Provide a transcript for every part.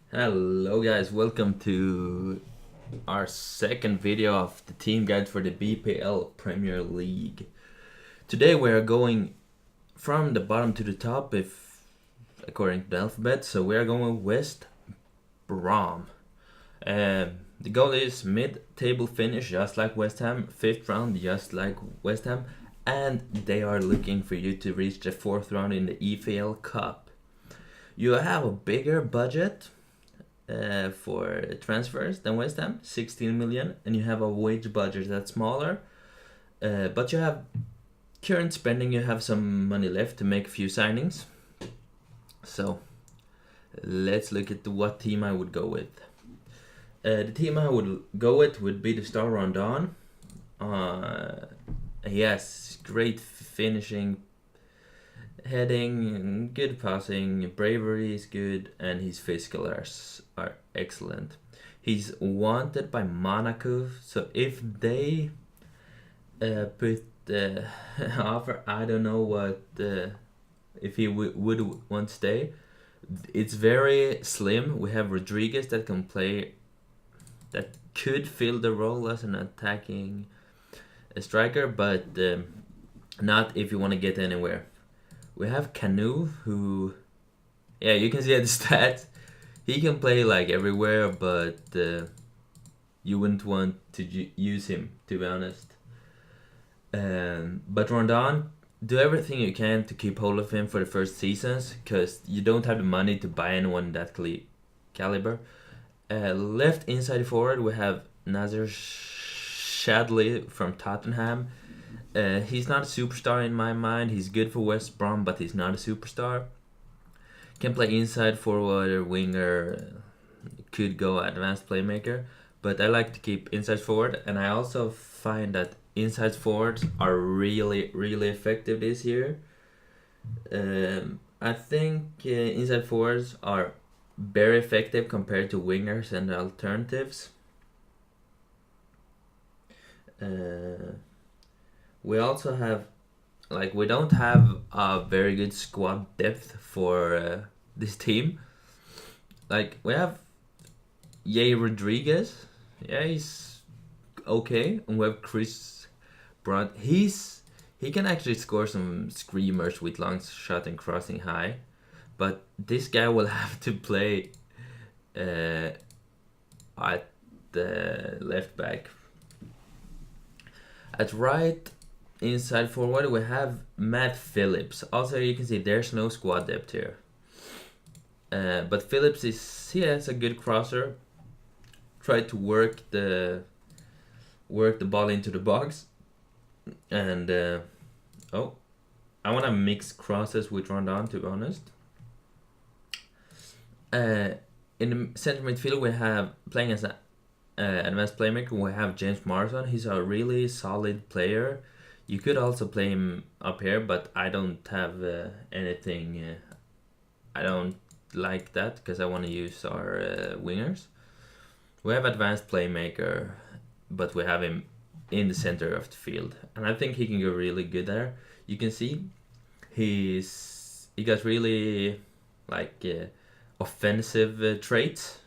Hello guys, welcome to our second video of the team guide for the BPL Premier League. Today we are going from the bottom to the top if according to the alphabet, so we are going West Brom. The goal is mid-table finish just like West Ham, 5th round just like West Ham, and they are looking for you to reach the 4th round in the EFL Cup. You have a bigger budget for transfers than West Ham, 16 million, and you have a wage budget that's smaller, but you have current spending, you have some money left to make a few signings. So let's look at what team I would go with. The team I would go with would be the star Rondon. He has great finishing, heading, good passing, bravery is good, and his physical are excellent. He's wanted by Monaco, so if they put the offer, I don't know what if he would want to stay. It's very slim. We have Rodriguez that can play, that could fill the role as an attacking striker, but not if you want to get anywhere. We have Canu, who, yeah, you can see at the stats, he can play like everywhere, but you wouldn't want to use him, to be honest. But Rondon, do everything you can to keep hold of him for the first seasons, because you don't have the money to buy anyone that caliber. Left inside forward, we have Nazir Shadley from Tottenham. He's not a superstar in my mind. He's good for West Brom, but he's not a superstar. Can play inside forward or winger. Could go advanced playmaker, but I like to keep inside forward. And I also find that inside forwards are really effective this year. I think inside forwards are very effective compared to wingers and alternatives. We also have, like, we don't have a very good squad depth for this team. Like, we have Jay Rodriguez. Yeah, he's okay. And we have Chris Brunt. He can actually score some screamers with long shot and crossing high. But this guy will have to play at the left back. At right inside forward, we have Matt Phillips. Also, you can see there's no squad depth here. But Phillips he has a good crosser. Try to work the ball into the box. And I want to mix crosses with Rondon, to be honest. In the center midfield, we have, playing as an advanced playmaker, we have James Marsden. He's a really solid player. You could also play him up here, but I don't have anything. I don't like that because I want to use our wingers. We have advanced playmaker, but we have him in the center of the field, and I think he can go really good there. You can see he got really offensive traits.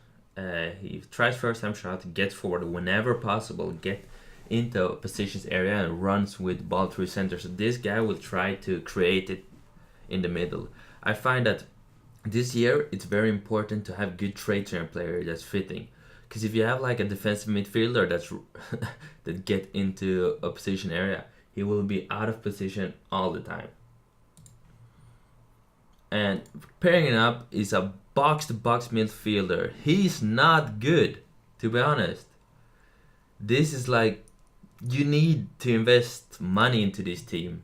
He tries first time shot, gets forward whenever possible, get into positions area and runs with the ball through center. So this guy will try to create it in the middle. I find that this year it's very important to have good traits in a player that's fitting. Because if you have like a defensive midfielder that's that get into a position area, he will be out of position all the time. And pairing it up is a box-to-box midfielder. He's not good, to be honest. This is like, you need to invest money into this team.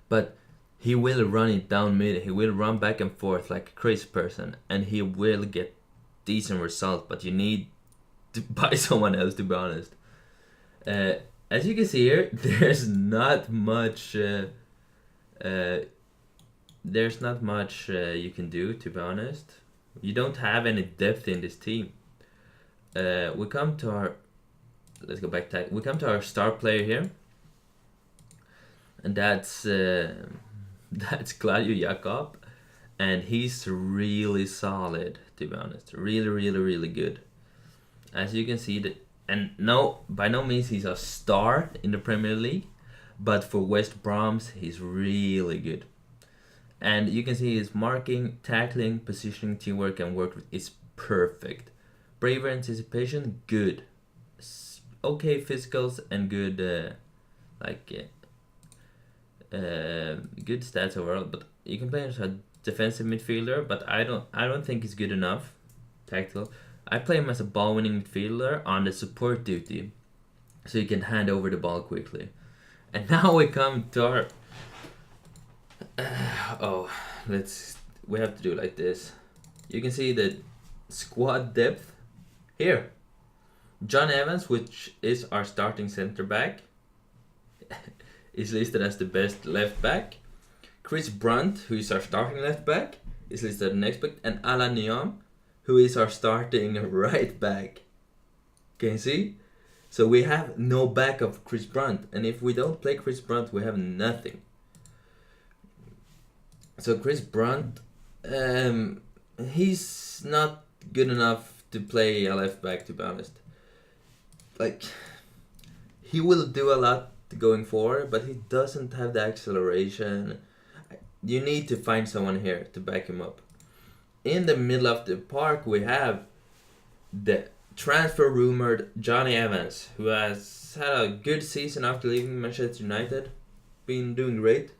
But he will run it down mid. He will run back and forth like a crazy person. And he will get decent results. But you need to buy someone else, to be honest. As you can see here, there's not much... you can do, to be honest. You don't have any depth in this team. We come to our... Let's go back to that. We come to our star player here. And that's Claudio Jakob. and he's really solid, to be honest. Really good. As you can see, and no, by no means he's a star in the Premier League, but for West Brom's, he's really good. And you can see his marking, tackling, positioning, teamwork, and work is perfect. Braver anticipation, good. Okay physicals and good, good stats overall. But you can play as a defensive midfielder, but I don't think he's good enough. Tactical. I play him as a ball-winning midfielder on the support duty, so you can hand over the ball quickly. And now we come to our. We have to do like this. You can see the squad depth here. John Evans, which is our starting center back, is listed as the best left back. Chris Brunt, who is our starting left back, is listed as the next back, and Alan Niam, who is our starting right back. Can you see? So we have no backup of Chris Brunt, and if we don't play Chris Brunt, we have nothing. So Chris Brunt, he's not good enough to play a left back, to be honest. Like, he will do a lot going forward, but he doesn't have the acceleration. You need to find someone here to back him up. In the middle of the park, we have the transfer rumored Johnny Evans, who has had a good season after leaving Manchester United, been doing great.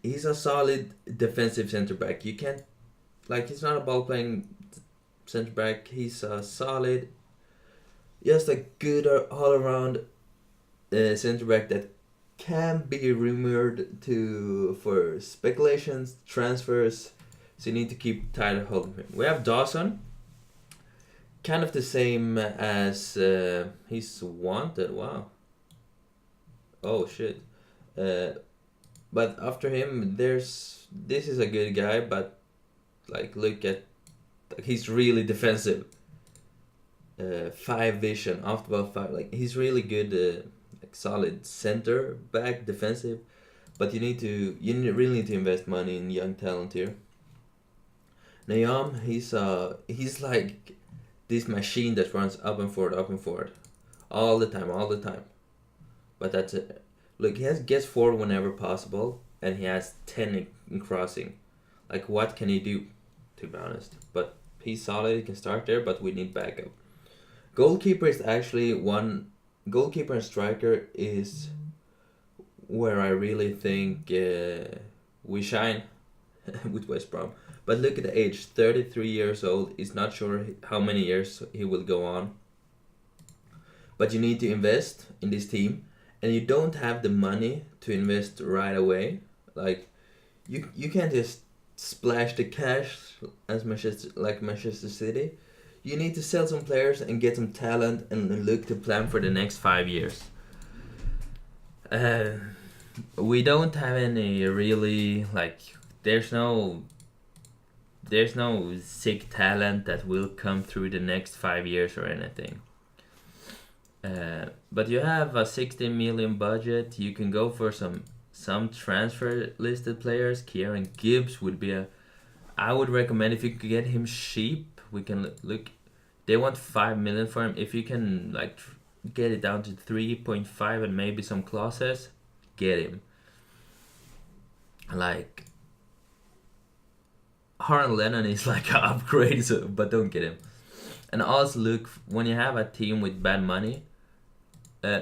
He's a solid defensive centre back. You can't, he's not a ball playing centre back. He's a solid, just a good all around centre back that can be rumored for speculations, transfers. So you need to keep tight hold of him. We have Dawson, kind of the same as he's wanted. Wow. Oh shit. But after him, this is a good guy, but look at, he's really defensive. 5 vision, off the ball 5. He's really good, solid center back, defensive. But you really need to invest money in young talent here. Nayam, he's like this machine that runs up and forward, all the time. But that's it. Look, he gets forward whenever possible, and he has 10 in crossing. What can he do, to be honest? But he's solid, he can start there, but we need backup. Goalkeeper is actually goalkeeper and striker is where I really think we shine with West Brom. But look at the age, 33 years old, is not sure how many years he will go on. But you need to invest in this team. And you don't have the money to invest right away. You can't just splash the cash as Manchester City. You need to sell some players and get some talent and look to plan for the next 5 years. We don't have any really there's no sick talent that will come through the next 5 years or anything. But you have a 16 million budget. You can go for some transfer listed players. Kieran Gibbs would be I would recommend, if you could get him cheap. We can look. They want 5 million for him. If you can get it down to 3.5 and maybe some clauses, get him. Harlan Lennon is an upgrade, but don't get him. And also look, when you have a team with bad money,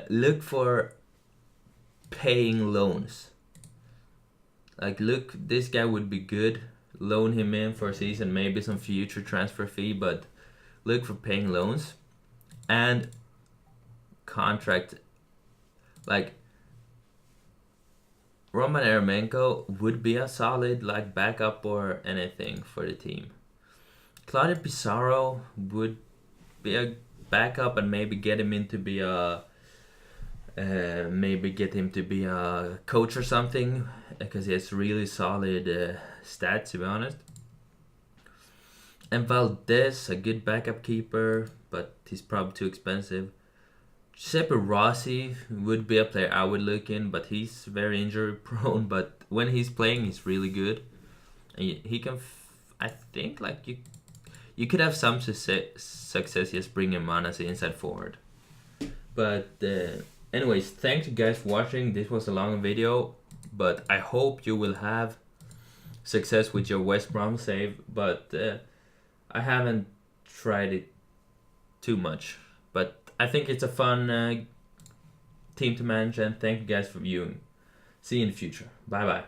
look for paying loans. Look, this guy would be good. Loan him in for a season, maybe some future transfer fee, but look for paying loans. And contract. Roman Eremenko would be a solid backup or anything for the team. Claudio Pizarro would be a backup, and maybe get him in to be a coach or something, because he has really solid stats, to be honest. And Valdez, a good backup keeper, but he's probably too expensive. Giuseppe Rossi would be a player I would look in, but he's very injury prone. But when he's playing, he's really good. He can. I think like you could have some success just bring him on as an inside forward. But anyways, thanks you guys for watching. This was a long video, but I hope you will have success with your West Brom save. But I haven't tried it too much. But I think it's a fun team to manage, and thank you guys for viewing. See you in the future. Bye bye.